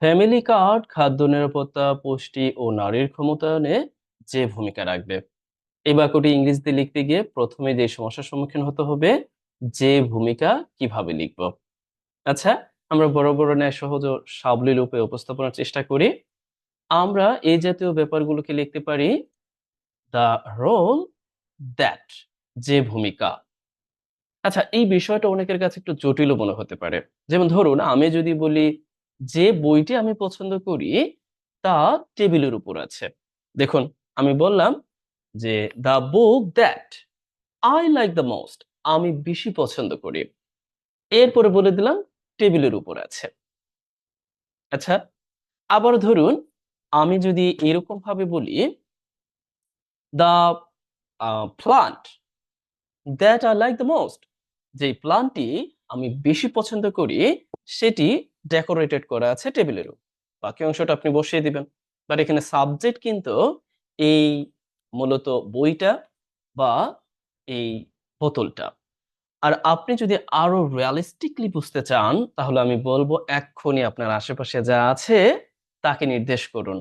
Family card খাদ্য নিরাপত্তা, পুষ্টি ও নারীর ক্ষমতায়নে যে ভূমিকা রাখবে। এই বাক্যটি ইংরেজিতে লিখতে গিয়ে প্রথমে যে সমস্যার সম্মুখীন হতে হবে, যে ভূমিকা কিভাবে লিখব। আচ্ছা, আমরা বড় বড় ন্যায় সহজ ও সাবলীল রূপে উপস্থাপনার চেষ্টা করি। আমরা এই জাতীয় ব্যাপারগুলোকে লিখতে পারি দ্য রোল দ্যাট, যে ভূমিকা। আচ্ছা, এই বিষয়টা অনেকের কাছে একটু জটিলও মনে হতে পারে। যেমন ধরুন, আমি যদি বলি যে বইটি আমি পছন্দ করি তা টেবিলের উপর আছে। দেখুন, আমি বললাম যে the book that I like the most, আমি বেশি পছন্দ করি। এরপরে বলে দিলাম টেবিলের উপর আছে। আচ্ছা, আবার ধরুন, আমি যদি এরকম ভাবে বলি the plant that I like the most, যে প্লান্টটি আমি বেশি পছন্দ করি সেটি ডেকোরেটেড করা আছে টেবিলের উপর। বাকি অংশটা আপনি বসিয়ে দিবেন। বাট এখানে সাবজেক্ট কিন্তু এই মূলত বইটা বা এই বোতলটা। আর আপনি যদি আরো রিয়ালিস্টিকলি বুঝতে চান তাহলে আমি বলবো এক্ষুনি আপনার আশেপাশে যা আছে তাকে নির্দেশ করুন।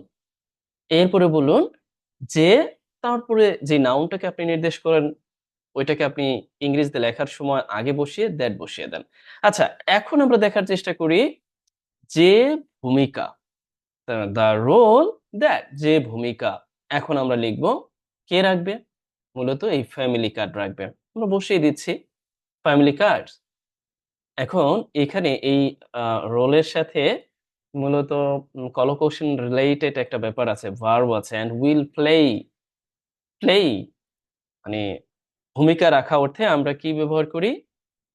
এরপরে বলুন যে, তারপরে যে নাউনটাকে আপনি নির্দেশ করেন ওইটাকে আপনি ইংরেজিতে লেখার সময় আগে বসিয়ে দ্যাট বসিয়ে দেন। আচ্ছা, এখন আমরা দেখার চেষ্টা করি যে ভূমিকা, দ্য রোল দ্যাট, যে ভূমিকা। এখন আমরা লিখব কে রাখবে, মূলত এই ফ্যামিলি কার্ড রাখবে। আমরা বসিয়ে দিচ্ছি ফ্যামিলি কার্ড। এখন এখানে এই রোলের সাথে মূলত কলোকেশন রিলেটেড একটা ব্যাপার আছে, ভার্ব আছে এন্ড উইল প্লে। প্লে মানে ভূমিকা রাখা অর্থে আমরা কি ব্যবহার করি?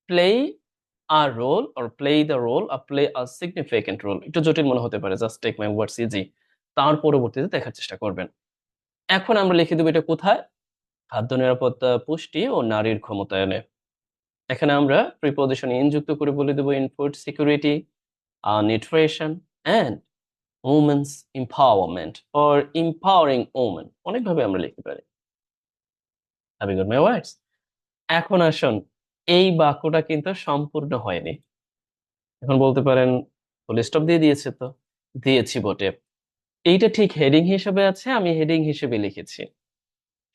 Play a role or play the role or play a significant role. একটু জটিল মনে হতে পারে, just take my words easy. তার পরবর্তীতে দেখার চেষ্টা করবেন। এখন আমরা লিখে দেব এটা কোথায়? খাদ্য নিরাপত্তা, পুষ্টি ও নারীর ক্ষমতায়নে। এখানে আমরা প্রিপজিশন ইন যুক্ত করে বলে দেব in food security, nutrition and women's empowerment or empowering women. অনেকভাবে আমরা লিখতে পারি। Have you got my words? এখন আসুন, এই বাক্যটা কিন্তু সম্পূর্ণ হয়নি। এখন বলতে পারেন ফুল স্টপ দিয়ে দিয়েছে তো। দিয়েছি বটে। এইটা ঠিক হেডিং হিসেবে আছে, আমি হেডিং হিসেবে লিখেছি।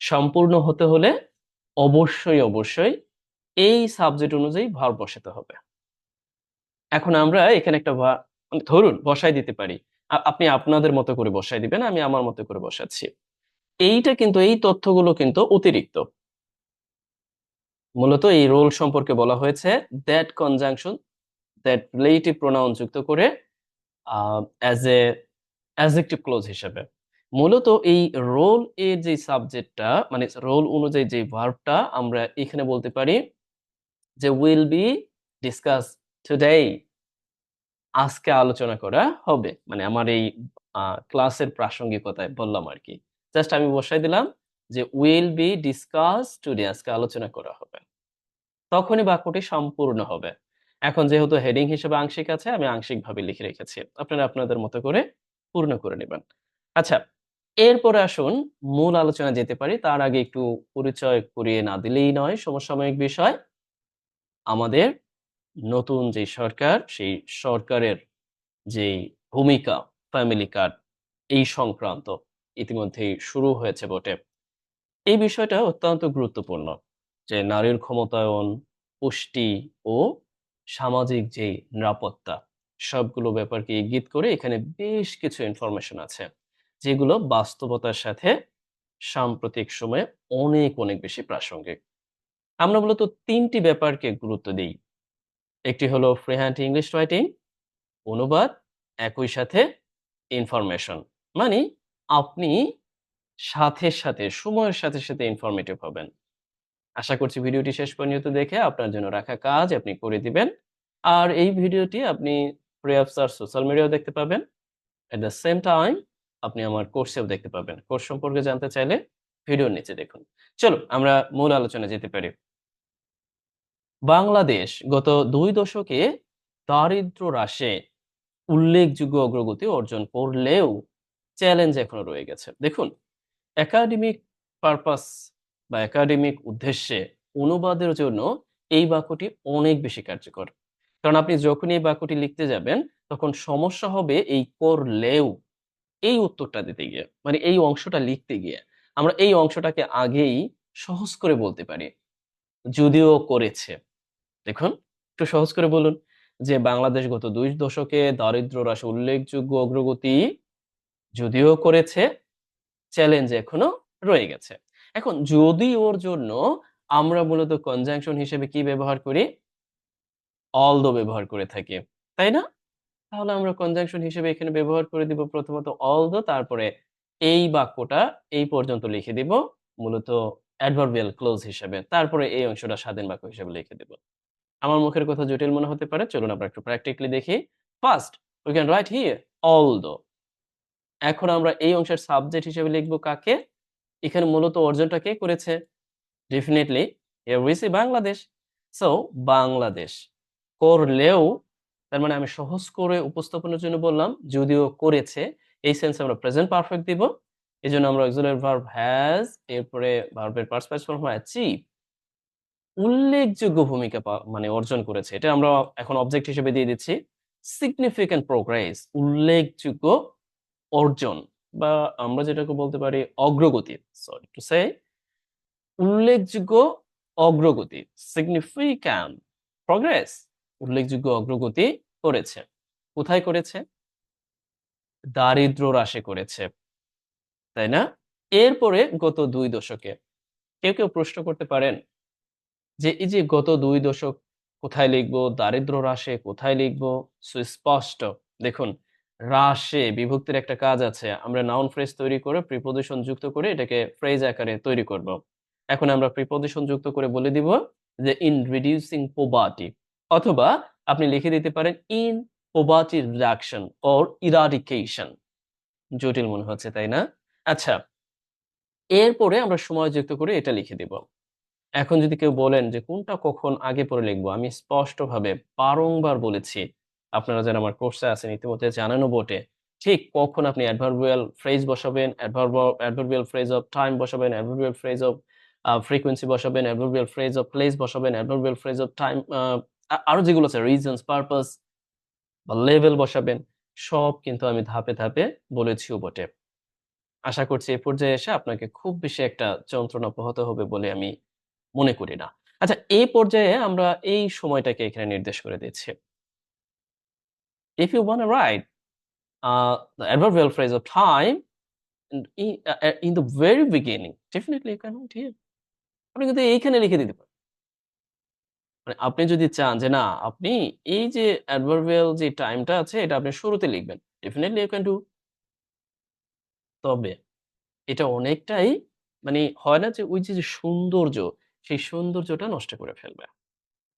সম্পূর্ণ হতে হলে অবশ্যই এই সাবজেক্ট অনুযায়ী ভার্ব বসাতে হবে। এখন আমরা এখানে একটা মানে ধরুন বসাই দিতে পারি। আপনি আপনাদের মতো করে বসাই দিবেন, আমি আমার মতো করে বসাচ্ছি। এইটা কিন্তু, এই তথ্যগুলো কিন্তু অতিরিক্ত। মূলত এই রোল সম্পর্কে বলা হয়েছে that conjunction, that relative pronoun যুক্ত করে অ্যাজ এ অ্যাডজেক্টিভ ক্লোজ হিসেবে। মূলত এই রোল এর যে সাবজেক্টটা, মানে রোল অনুযায়ী যে ভার্বটা আমরা এখানে বলতে পারি যে উইল বি ডিসকাস টুডে, আজকে আলোচনা করা হবে। মানে আমার এই ক্লাসের প্রাসঙ্গিকতায় বললাম আরকি। জাস্ট আমি বসাই দিলাম যে উইল বি ডিসকাস টুডে, আজকে আলোচনা করা হবে। তখনই বাক্যটি সম্পূর্ণ হবে। এখন যেহেতু হেডিং হিসেবে আংশিক আছে, আমি আংশিকভাবে লিখে রেখেছি। আপনারা আপনাদের মতো করে পূর্ণ করে নিবেন। আচ্ছা, এরপরে আসুন মূল আলোচনায় যেতে পারি। তার আগে একটু পরিচয় করিয়ে না দিলেই নয়। সমসাময়িক বিষয়, আমাদের নতুন যে সরকার, সেই সরকারের যেই ভূমিকা ফ্যামিলি কার্ড এই সংক্রান্ত ইতিমধ্যেই শুরু হয়েছে বটে। এই বিষয়টা অত্যন্ত গুরুত্বপূর্ণ যে নারীর ক্ষমতায়ন, পুষ্টি ও সামাজিক যে নিরাপত্তা, সবগুলো ব্যাপারকে ইঙ্গিত করে এখানে বেশ কিছু ইনফরমেশন আছে যেগুলো বাস্তবতার সাথে সাম্প্রতিক সময়ে অনেক বেশি প্রাসঙ্গিক। আমরা মূলত তিনটি ব্যাপারকে গুরুত্ব দিই। একটি হলো ফ্রি হ্যান্ড ইংলিশ রাইটিং, অনুবাদ, একই সাথে ইনফরমেশন। মানে আপনি সাথে সময়ের সাথে ইনফরমেটিভ হবেন। আশা করছি ভিডিওটি শেষ পর্যন্ত দেখে আপনার জন্য রাখা কাজ আপনি করে দিবেন। আর এই ভিডিওটি আপনি ফ্রি অফ চার্জ সোশ্যাল মিডিয়াও দেখতে পাবেন। এট দ্য সেম টাইম আপনি আমার কোর্সেও দেখতে পাবেন। কোর্স সম্পর্কে জানতে চাইলে ভিডিওর নিচে দেখুন। চলুন আমরা মূল আলোচনায় যেতে পারি। বাংলাদেশ গত ২ দশকে দারিদ্র্য হ্রাসে উল্লেখযোগ্য অগ্রগতি অর্জন করলেও চ্যালেঞ্জ এখনো রয়ে গেছে। দেখুন, একাডেমিক পারপাস বা একাডেমিক উদ্দেশ্যে অনুবাদের জন্য এই বাক্যটি অনেক বেশি কার্যকর। কারণ আপনি যখনই এই বাক্যটি লিখতে যাবেন তখন সমস্যা হবে এই করলেও এই উত্তরটা দিতে গিয়ে, মানে এই অংশটা লিখতে গিয়ে। আমরা এই অংশটাকে আগেই সহজ করে বলতে পারি, যদিও করেছে। দেখুন, একটু সহজ করে বলুন যে বাংলাদেশ গত 2 দশকে দারিদ্র্য হ্রাসে উল্লেখযোগ্য অগ্রগতি যদিও করেছে, চ্যালেঞ্জ এখনো রয়ে গেছে। এখন যদি ওর জন্য আমরা মূলত কনজাংশন হিসেবে কি ব্যবহার করি? অলদো ব্যবহার করে থাকি, তাই না? তাহলে আমরা কনজাংশন হিসেবে এখানে ব্যবহার করে দিব প্রথমত অলদো, তারপরে এই বাক্যটা এই পর্যন্ত লিখে দিব মূলত অ্যাডভার্বিয়াল ক্লোজ হিসেবে। তারপরে এই অংশটা স্বাধীন বাক্য হিসেবে লিখে দিব। আমার মুখের কথা জটিল মনে হতে পারে। চলুন আমরা একটু প্র্যাকটিক্যালি দেখি। First, we can write here although। এখন আমরা এই অংশের সাবজেক্ট হিসেবে লিখব কাকে? এখানে মূলত অর্জনটা কে করেছে? Definitely here we see Bangladesh. So Bangladesh করলেও, তার মানে আমি সহজ করে উপস্থাপনের জন্য বললাম যদিও করেছে, এই সেন্সে আমরা প্রেজেন্ট পারফেক্ট দিব। এজন্য আমরা অক্সিলারি ভার্ব হ্যাজ, এরপরে ভার্বের পাস্ট পারফেক্ট ফর্ম হয় অ্যাচিভ, উল্লেখযোগ্য ভূমিকা মানে অর্জন করেছে। এটা আমরা এখন অবজেক্ট হিসেবে দিয়ে দিচ্ছি। সিগনিফিক্যান্ট প্রোগ্রেস, উল্লেখযোগ্য অর্জন, বা আমরা যেটাকে বলতে পারি অগ্রগতি। সরি টু সে, উল্লেখযোগ্য অগ্রগতি, সিগনিফিক্যান্ট প্রগ্রেস, উল্লেখযোগ্য অগ্রগতি করেছে। কোথায় করেছে? দারিদ্র্য হ্রাসে করেছে, তাই না? এরপরে গত 2 দশকে। কেউ প্রশ্ন করতে পারেন যে এই যে গত 2 দশক কোথায় লিখবো, দারিদ্র্য হ্রাসে কোথায় লিখবো? সুস্পষ্ট। দেখুন, হ্রাসে বিভক্তির একটা কাজ আছে। আমরা নাউন ফ্রেজ তৈরি করে প্রিপোজিশন যুক্ত করে এটাকে ফ্রেজ আকারে তৈরি করব। এখন আমরা প্রিপোজিশন যুক্ত করে বলে দিব যে ইন রিডিউসিং পোভার্টি, অথবা আপনি লিখে দিতে পারেন in poverty reduction or eradication. জটিল মনে হচ্ছে, তাই না? আচ্ছা, এরপরে আমরা সময় যুক্ত করে এটা লিখে দিব। এখন যদি কেউ বলেন যে কোনটা কখন আগে পরে লিখবো, আমি স্পষ্টভাবে বারংবার বলেছি, আপনারা যারা আমার কোর্সে আছেন ইতিমধ্যে জানানো বটে, ঠিক কখন আপনি অ্যাডভার্বিয়াল ফ্রেজ বসাবেন, অ্যাডভার্বিয়াল ফ্রেজ অফ টাইম বসাবেন, অ্যাডভার্বিয়াল ফ্রেজ অফ ফ্রিকোয়েন্সি বসাবেন, অ্যাডভার্বিয়াল ফ্রেজ অফ প্লেস বসাবেন, অ্যাডভার্বিয়াল ফ্রেজ অফ টাইম, আরো যেগুলো আছে রিজনস, পারপাস বা লেভেল বসাবেন, সব কিন্তু আমি ধাপে ধাপে বলেছিও বটে। আশা করছি এ পর্যায়ে এসে আপনাকে খুব বেশি একটা যন্ত্রণা পোহাতে হবে বলে আমি মনে করি না। আচ্ছা, এই পর্যায়ে আমরা এই সময়টাকে এখানে নির্দেশ করে দিচ্ছি। If you wanna write the adverbial phrase of time in the very beginning, definitely you can write here. আপনি কিন্তু এইখানে লিখে দিতে পারেন। মানে আপনি যদি চান যে না, আপনি এই যে adverbial যে টাইমটা আছে এটা আপনি শুরুতে লিখবেন। Definitely you can do। তবে এটা অনেকটাই মানে হয় না যে ওই যে সৌন্দর্য, সেই সৌন্দর্যটা নষ্ট করে ফেলবে।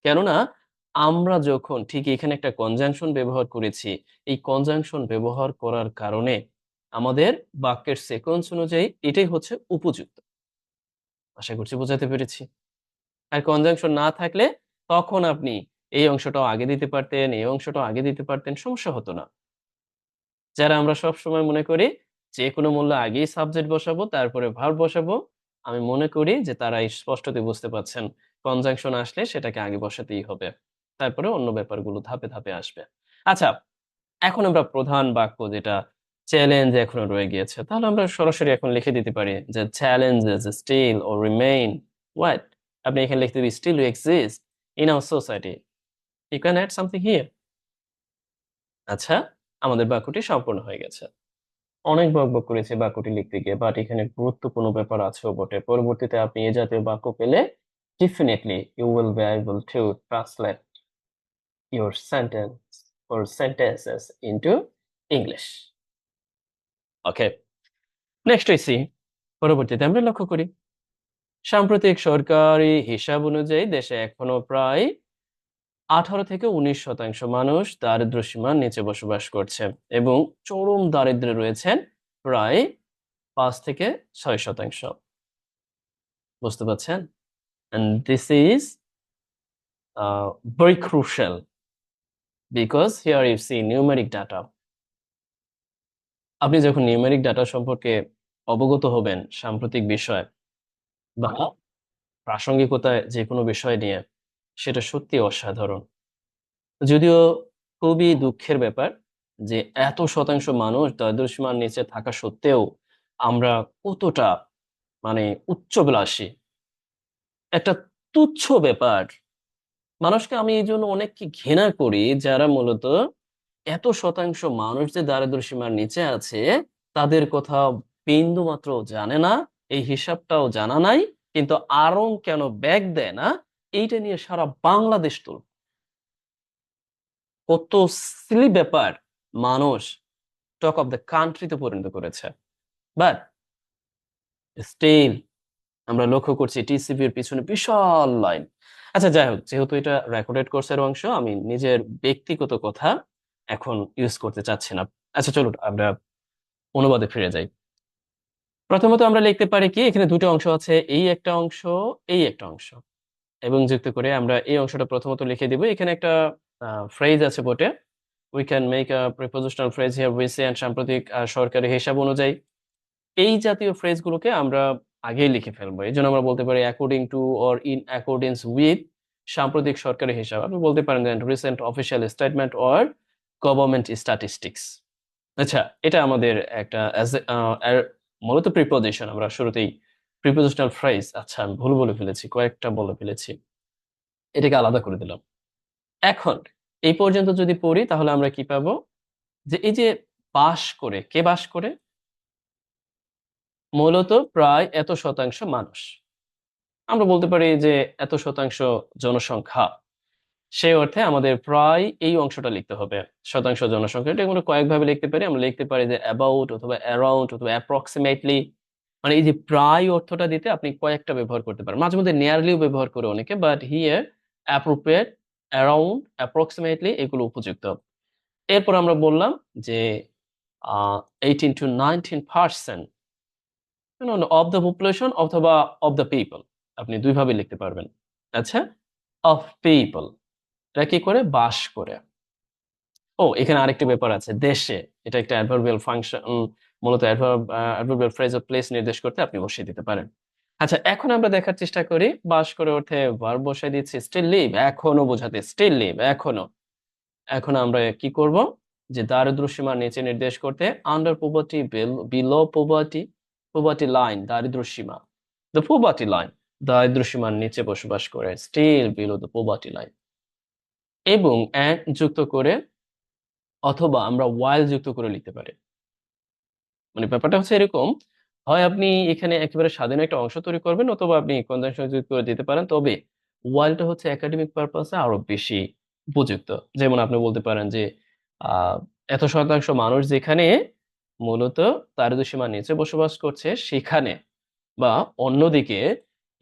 কেননা আমরা যখন ঠিক এখানে একটা কনজাংশন ব্যবহার করেছি, এই কনজাংশন ব্যবহার করার কারণে আমাদের বাক্যের সিকোয়েন্স অনুযায়ী এটাই হচ্ছে উপযুক্ত। আশা করছি বোঝাতে পেরেছি। আর কনজাংশন না থাকলে তখন আপনি এই অংশটাও আগে দিতে পারতেন, এই অংশটাও আগে দিতে পারতেন, সমস্যা হতো না। যারা আমরা সবসময় মনে করি যেকোনো মূল্যে আগেই সাবজেক্ট বসাবো, তারপরে ভার্ব বসাবো, আমি মনে করি যে তারা স্পষ্টতই বুঝতে পারছেন কনজাংশন আসলে সেটাকে আগে বসাতেই হবে। তারপরে অন্য ব্যাপারগুলো ধাপে ধাপে আসবে। আচ্ছা, এখন আমরা প্রধান বাক্য যেটা চ্যালেঞ্জ এখনো রয়ে গিয়েছে, তাহলে আমরা সরাসরি এখন লিখে দিতে পারি যে challenges still or remain what? আপনি এখানে লিখতে দিবেন still exist in our society. You can add something here. আচ্ছা, আমাদের বাক্যটি সম্পূর্ণ হয়ে গেছে। অনেক বকবক করেছি বাক্যটি লিখতে গিয়ে, বাট এখানে গুরুত্বপূর্ণ ব্যাপার আছেও বটে। পরবর্তীতে আপনি এ জাতীয় বাক্য পেলে definitely you will be able to translate your sentence or sentences into English. Okay, next we see, পরবর্তীতে আমরা লক্ষ্য করি সাম্প্রতিক সরকারি হিসাব অনুযায়ী দেশে এখনো প্রায় 18 থেকে 19% মানুষ দারিদ্র্য সীমার নিচে বসবাস করছে এবং চরম দারিদ্র্যে রয়েছেন প্রায় 5 থেকে 6%। বুঝতে পারছেন? And this is very crucial because here you see numeric data. আপনি যখন নিউমেরিক ডাটা সম্পর্কে অবগত হবেন সাম্প্রতিক বিষয় বা প্রাসঙ্গিকতায় যেকোনো বিষয় নিয়ে, সেটা সত্যি অসাধারণ। যদিও খুবই দুঃখের ব্যাপার যে এত শতাংশ মানুষ দারিদ্র্যসীমার নিচে থাকা সত্ত্বেও আমরা কতটা মানে উচ্চবিলাসী, একটা তুচ্ছ ব্যাপার। মানুষকে আমি এই জন্য অনেককে ঘৃণা করি যারা মূলত এত শতাংশ মানুষ যে দারিদ্র্যসীমার নিচে আছে তাদের কথা বিন্দু মাত্র জানে না, এই হিসাবটাও জানা নাই, কিন্তু আরং কেন ব্যাগ দেয় না এইটা নিয়ে সারা বাংলাদেশ তো কত সিলি ব্যাপার মানুষ টক অফ দ্য কান্ট্রিতে পরিণত করেছে। বাট স্টিল আমরা লক্ষ্য করছি টিসিবি এর পিছনে বিশাল লাইন। আচ্ছা যাই হোক, যেহেতু এটা রেকর্ডেড কোর্সের অংশ আমি নিজের ব্যক্তিগত কথা এখন ইউজ করতে চাচ্ছি না। আচ্ছা চলুন আমরা অনুবাদে ফিরে যাই। প্রথমত আমরা লিখতে পারি কি, এখানে দুটো অংশ আছে, এই একটা অংশ, এই একটা অংশ, এবং যুক্ত করে আমরা এই অংশটা প্রথমত লিখে দিব। এখানে একটা ফ্রেজ আছে বটে, we can make a prepositional phrase here we say, and সাম্প্রতিক সরকারি হিসাব অনুযায়ী এই জাতীয় ফ্রেজগুলোকে আমরা আগেই লিখে ফেলবো। এই জন্য আমরা বলতে পারি according to or in accordance with সাম্প্রতিক সরকারি হিসাব। আপনি বলতে পারেন recent official statement or government statistics. আচ্ছা, এটা আমাদের একটা মূলত প্রিপোজিশন। আমরা শুরুতেই প্রিপোজিশনাল ফ্রেজ, আচ্ছা আমি ভুল বলে ফেলেছি, কয়েকটা বলে ফেলেছি, এটাকে আলাদা করে দিলাম। এখন এই পর্যন্ত যদি পড়ি তাহলে আমরা কি পাবো, যে এই যে বাস করে, কে বাস করে, মূলত প্রায় এত শতাংশ মানুষ। আমরা বলতে পারি যে এত শতাংশ জনসংখ্যা, সেই অর্থে আমাদের প্রায় এই অংশটা লিখতে হবে, শতাংশ জনসংখ্যা। এটা আমরা কয়েকভাবে লিখতে পারি। আমরা লিখতে পারি যে অ্যাবাউট অথবা অ্যারাউন্ড অথবা অ্যাপ্রক্সিমেটলি। মানে এই যে প্রায় অর্থটা দিতে আপনি কয়েকটা ব্যবহার করতে পারেন, মাঝে মধ্যে নিয়ারলিও ব্যবহার করে অনেকে, but here appropriate, around, approximately এগুলো উপযুক্ত। এরপর আমরা বললাম যে 18 to 19% অফ দ্য পপুলেশন অথবা অফ দ্য পিপল, আপনি দুইভাবে লিখতে পারবেন। আচ্ছা, অফ পিপল এরা কি করে, বাস করে। ও এখানে আরেকটা ব্যাপার আছে, দেশে, এটা একটা অ্যাডভার্বিয়াল ফাংশন, মূলত অ্যাডভার্বিয়াল ফ্রেজ অফ প্লেস নির্দেশ করতে আপনি বসিয়ে দিতে পারেন। আচ্ছা এখন আমরা দেখার চেষ্টা করি, বাস করে অর্থে ভার্ব বসাই দিচ্ছি, স্টিল লিভ এখনো বোঝাতে, স্টিল লিভ এখনো। এখন আমরা কি করব, যে দারিদ্র্য সীমার নিচে নির্দেশ করতে under poverty, below poverty, poverty line দারিদ্র্য সীমা, দ্য পভার্টি লাইন দারিদ্র্য সীমার নিচে বসবাস করে, still below the poverty line, এবং অ্যান্ড যুক্ত করে অথবা আমরা while যুক্ত করে লিখতে পারি। মানে ব্যাপারটা হচ্ছে এরকম, হয় আপনি এখানে একেবারে স্বাধীন একটা অংশ তৈরি করবেন অথবা আপনি কনজাংশন যুক্ত করে দিতে পারেন। তবে while টা হচ্ছে একাডেমিক পারপাসে আরো বেশি উপযুক্ত। যেমন আপনি বলতে পারেন যে আহ এত শতাংশ মানুষ যেখানে মূলত দারিদ্র্যসীমার নিচে বসবাস করছে সেখানে, বা অন্যদিকে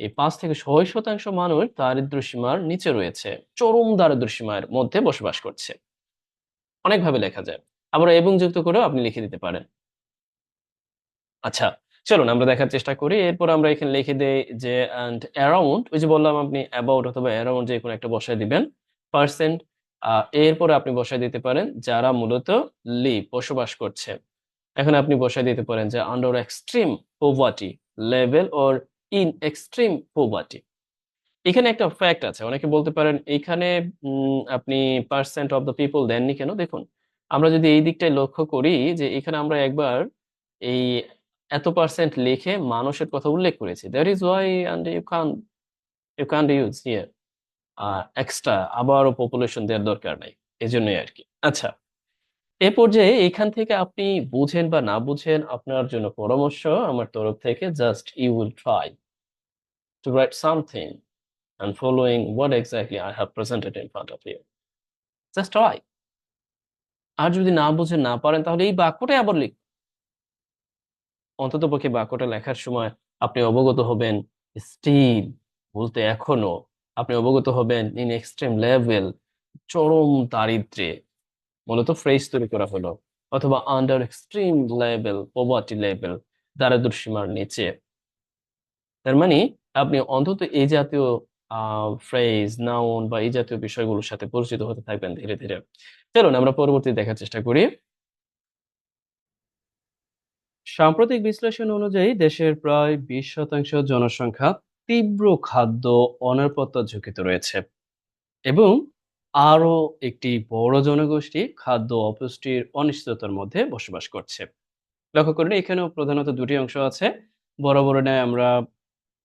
এই 5 থেকে 6% মানুষ দারিদ্র্যসীমার নিচে রয়েছে, চরম দারিদ্র্যসীমার মধ্যে বসবাস করছে। অনেকভাবে লেখা যায়। আবার এবং যুক্ত করেও আপনি লিখে দিতে পারেন। আচ্ছা চলুন আমরা দেখার চেষ্টা করি। এরপর আমরা এখানে লিখে দেই যে and around, ওই যে বললাম আপনি about অথবা around যে কোনো একটা বসায় দিবেন, পার্সেন্ট। এরপরে আপনি বসায় দিতে পারেন যারা মূলত লিভ বসবাস করছে। এখন আপনি বসায় দিতে পারেন যে under extreme poverty level or in extreme poverty. এখানে একটা ফ্যাক্ট আছে, অনেকে বলতে পারেন এখানে আপনি পার্সেন্ট অফ দ্য পিপল দেননি কেন। দেখুন আমরা যদি এই দিকটায় লক্ষ্য করি, যে এখানে আমরা একবার এই এত পার্সেন্ট লিখে মানুষের কথা উল্লেখ করেছি, that is why and you can use here extra আবারও পপুলেশন দেওয়ার দরকার নাই, এই জন্যই আর কি। আচ্ছা এ পর্যায়ে এখান থেকে আপনি বুঝেন বা না বুঝেন আপনার জন্য পরামর্শ আমার তরফ থেকে, just you will try to write something and following what exactly I have presented in front of you. Just try. আর যদি না বুঝে না পারেন তাহলে এই বাক্যটাই আবার লিখ, অন্ততপক্ষে বাক্যটা লেখার সময় আপনি অবগত হবেন স্টিল বলতে এখনো, আপনি অবগত হবেন ইন এক্সট্রিম লেভেল চরম দারিদ্র্যে, মূলত ফ্রেজ তৈরি করা হলো, অথবা under extreme level poverty level দারিদ্র্য সীমার নিচে। তার মানে আপনি অন্তত এই জাতীয় ফ্রেজ, নাউন বা এই জাতীয় বিষয়গুলোর সাথে পরিচিত হতে থাকবেন ধীরে ধীরে। চলুন আমরা পরবর্তী দেখার চেষ্টা করি। সাম্প্রতিক বিশ্লেষণ অনুযায়ী দেশের প্রায় 20% জনসংখ্যা তীব্র খাদ্য অনিরাপত্তার ঝুঁকিতে রয়েছে, এবং আরো একটি বড় জনগোষ্ঠী খাদ্য অপুষ্টির অনিশ্চয়তার মধ্যে বসবাস করছে। লক্ষ্য করলে এখানেও প্রধানত ২ টি অংশ আছে। বরাবর ন্যায় আমরা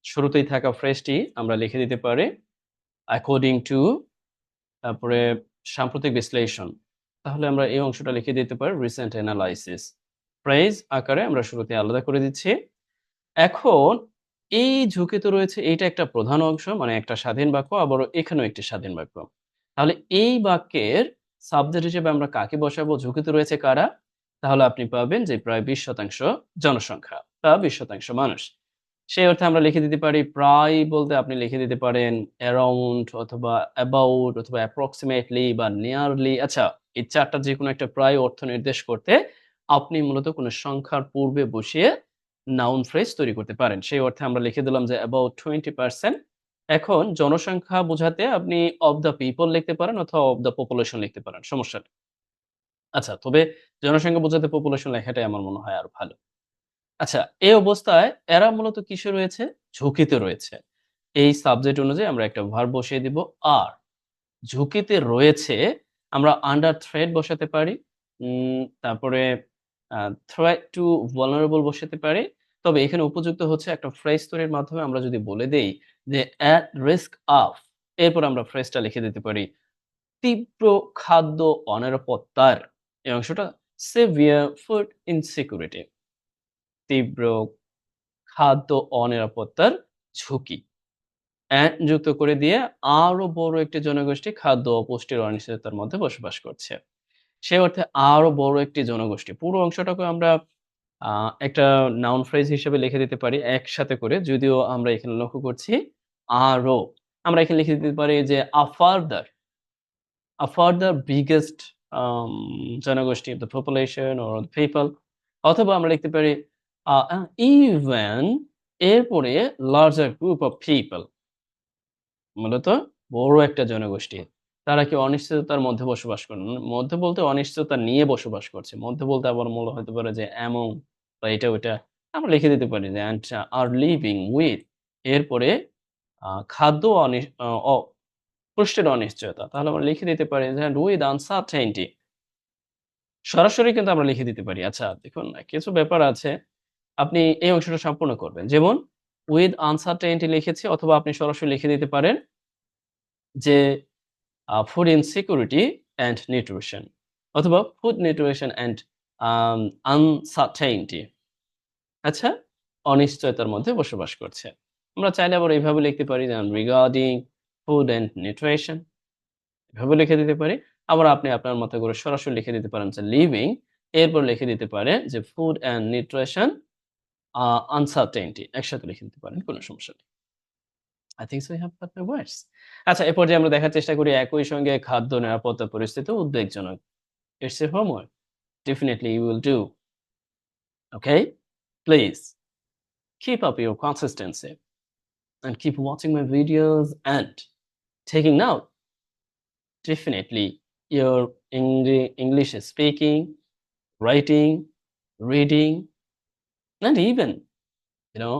শুরুতেই থাকা ফ্রেজটি আমরা লিখে দিতে পারি according to, তারপরে সাম্প্রতিক বিশ্লেষণ। তাহলে আমরা এই অংশটা লিখে দিতে পারি recent analysis। ফ্রেজ আকারে আমরা শুরুতে আলাদা করে দিচ্ছি। এখন এই ঝুঁকিতে রয়েছে এইটা একটা প্রধান অংশ, মানে একটা স্বাধীন বাক্য, আবারও এখানেও একটি স্বাধীন বাক্য। তাহলে এই বাক্যের সাবজেক্ট হিসেবে আমরা কাকে বসাবো? ঝুঁকিতে রয়েছে কারা? তাহলে আপনি পাবেন যে প্রায় ২০% জনসংখ্যা বা ২০% মানুষ। সেই অর্থে আমরা লিখে দিতে পারি প্রায় বলতে আপনি লিখে দিতে পারেন অ্যারাউন্ড অথবা অ্যাবাউট অথবা অ্যাপ্রক্সিমেটলি বা নিয়ারলি। আচ্ছা, এই ৪ টার যেকোনো একটা প্রায় অর্থ নির্দেশ করতে আপনি মূলত কোনো সংখ্যার পূর্বে বসিয়ে নাউন ফ্রেজ তৈরি করতে পারেন। সেই অর্থে আমরা লিখে দিলাম যে about 20%। এখন জনসংখ্যা বোঝাতে আপনি of the people লিখতে পারেন অথবা of the population লিখতে পারেন। সমস্যা নেই। আচ্ছা, তবে জনসংখ্যা বোঝাতে পপুলেশন লেখাটাই আমার মনে হয় আরো ভালো। আচ্ছা, এই অবস্থায় এরা মূলত কিসে রয়েছে? ঝুঁকিতে রয়েছে। এই সাবজেক্ট অনুযায়ী আমরা একটা ভার্ব বসিয়ে দিব আর। ঝুঁকিতে রয়েছে আমরা আন্ডার থ্রেট বসাতে পারি। তারপরে আ থ্রেট টু vulnerable বসাতে পারি। তবে এখানে উপযুক্ত হচ্ছে একটা ফ্রেজ তৈরির মাধ্যমে আমরা যদি বলে দেই যে at risk of, এরপর আমরা ফ্রেজটা লিখে দিতে পারি তীব্র খাদ্য অনিরাপত্তার, এই অংশটা severe food insecurity, তীব্র খাদ্য অনিরাপত্তার ঝুঁকি। যুক্ত করে দিয়ে আরো বড় একটি জনগোষ্ঠী খাদ্য ও পুষ্টির অনিশ্চয়তার মধ্যে বসবাস করছে। সে অর্থে আরো বড় একটি জনগোষ্ঠী। পুরো অংশটাকে আমরা আ একটা নাউন ফ্রেজ হিসেবে লিখে দিতে পারি একসাথে করে। যদিও আমরা এখানে লক্ষ্য করছি আরো। আমরা এখানে লিখে দিতে পারি যে a further biggest জনগোষ্ঠী of the population or the people, অথবা আমরা লিখতে পারি even এরপরে larger group of people, মূলত বড় একটা জনগোষ্ঠী। তারা কি অনিশ্চয়তার মধ্যে বসবাস করেন? মধ্যে বলতে অনিশ্চয়তা নিয়ে বসবাস করছে। মধ্যে বলতে আবার মূল হতে পারে যে among বা এটা ওইটা। আমরা লিখে দিতে পারি যে and are living with, এরপরে খাদ্য অ পুষ্টির অনিশ্চয়তা। তাহলে আমরা লিখে দিতে পারি যে and with uncertainty। সরাসরি কিন্তু আমরা লিখে দিতে পারি। আচ্ছা, দেখুন কিছু ব্যাপার আছে। আপনি এই অংশটা সম্পূর্ণ করবেন। যেমন with uncertainty লিখেছি, অথবা আপনি সরাসরি লিখে দিতে পারেন যে ফুড ইনসিকিউরিটি অ্যান্ড নিউট্রিশন, অথবা ফুড নিউট্রিশন অ্যান্ড আনসার্টেইনটি। আচ্ছা, অনিশ্চয়তার মধ্যে বসবাস করছে। আমরা চাইলে আবার এইভাবে লিখতে পারি যেমন রিগার্ডিং ফুড অ্যান্ড নিউট্রিশন, এভাবে লিখে দিতে পারি। আবার আপনি আপনার মতো করে সরাসরি লিখে দিতে পারেন যে লিভিং, এরপর লিখে দিতে পারেন যে ফুড অ্যান্ড নিউট্রিশন আনসার্টেইনটি, একসাথে লিখে দিতে পারেন, কোনো সমস্যা নেই। I think so you have got my words। আচ্ছা, এ পর্যায়ে আমরা দেখার চেষ্টা করি একই সঙ্গে খাদ্য নিরাপত্তা পরিস্থিতিও উদ্বেগজনক। It's your homework. Definitely you will do. Okay? Please keep up your consistency and keep watching my videos and taking note. Definitely your English speaking, writing, reading, and even, you know,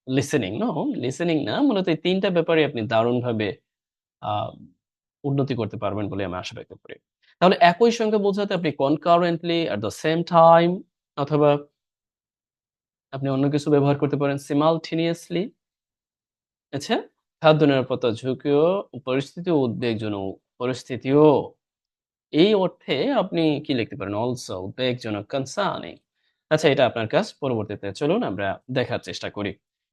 listening. No, listening না। মূলত এই ৩ টা ব্যাপারে আপনি দারুণভাবে আ উন্নতি করতে পারবেন বলে আমি আশা ব্যক্ত করি। তাহলে একই সঙ্গে বোঝাতে আপনি concurrently, at the same time, অথবা আপনি অন্য কিছু ব্যবহার করতে পারেন simultaneously। আচ্ছা? খাদ্য নিরাপত্তার ঝুঁকিও পরিস্থিতিও উদ্বেগজনক পরিস্থিতিও। এই অর্থে আপনি কি লিখতে পারেন? also উদ্বেগজনক concerning। আচ্ছা, এটা আপনার কাজ। পরবর্তীতে চলুন আমরা দেখার চেষ্টা করি।